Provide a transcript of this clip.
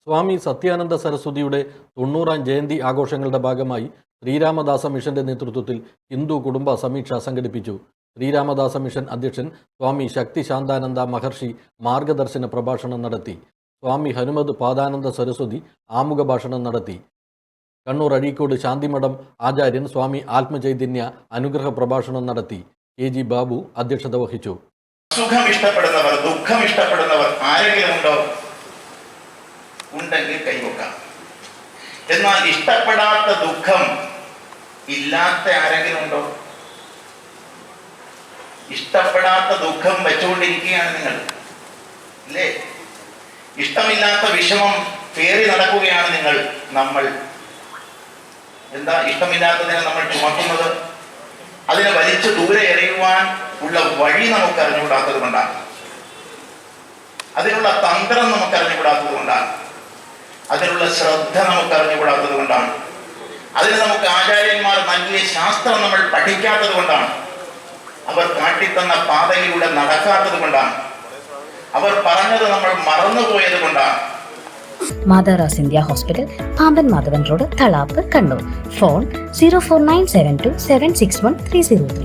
സ്വാമി സത്യാനന്ദ സരസ്വതിയുടെ 90ാം ജയന്തി ആഘോഷങ്ങളുടെ ഭാഗമായി ശ്രീരാമദാസ മിഷന്റെ നേതൃത്വത്തിൽ ഹിന്ദു കുടുംബ സമീക്ഷ സംഘടിപ്പിച്ചു. ശ്രീരാമദാസ മിഷൻ അധ്യക്ഷൻ സ്വാമി ശക്തി ശാന്താനന്ദ മഹർഷി മാർഗദർശന പ്രഭാഷണം നടത്തി. സ്വാമി ഹനുമത് പാദാനന്ദ സരസ്വതി ആമുഖ ഭാഷണം നടത്തി. കണ്ണൂർ അഴീക്കോട് ശാന്തിമഠം ആചാര്യൻ സ്വാമി ആത്മചൈതന്യ അനുഗ്രഹ പ്രഭാഷണം നടത്തി. KG ബാബു അധ്യക്ഷത വഹിച്ചു. സുഖം ഇഷ്ടപ്പെടുന്നവർ, ദുഃഖം ഇഷ്ടപ്പെടുന്നവർ ആരെങ്കിലും ഉണ്ടോ? ഉണ്ടെങ്കിൽ കൈവക്കാം. എന്നാൽ ഇഷ്ടപ്പെടാത്ത ദുഃഖം ഇല്ലാത്ത ആരെങ്കിലും ഉണ്ടോ? ഇഷ്ടപ്പെടാത്ത ദുഃഖം വെച്ചുകൊണ്ടിരിക്കുകയാണ് നിങ്ങൾ, അല്ലേ? ഇഷ്ടമില്ലാത്ത വിഷമം പേറി നടക്കുകയാണ് നിങ്ങൾ. നമ്മൾ എന്താ ഇഷ്ടമില്ലാത്തതിനെ നമ്മൾ ചുമക്കുന്നത്? അതിനെ വലിച്ചു ദൂരെ എറിയുവാൻ ഉള്ള വഴി നമുക്ക് അറിഞ്ഞുകൂടാത്തത് കൊണ്ടാണ്. അതിനുള്ള തന്ത്രം നമുക്ക് അറിഞ്ഞുകൂടാത്തത് കൊണ്ടാണ്. അതിനുള്ള ശ്രദ്ധ നമുക്ക് അറിഞ്ഞുകൂടാത്തത് കൊണ്ടാണ്. അതിന് നമുക്ക് ആചാര്യന്മാർ നൽകിയ ശാസ്ത്രം നമ്മൾ പഠിക്കാത്തത് കൊണ്ടാണ്. അവർ കാട്ടിത്തന്ന പാതയിലൂടെ നടക്കാത്തത് കൊണ്ടാണ്. അവർ പറഞ്ഞത് നമ്മൾ മറന്നുപോയത് കൊണ്ടാണ്. മാതാറാസ് India hospital, Pamban Madhavan road, Thalap, Kannur. Phone 04972761303.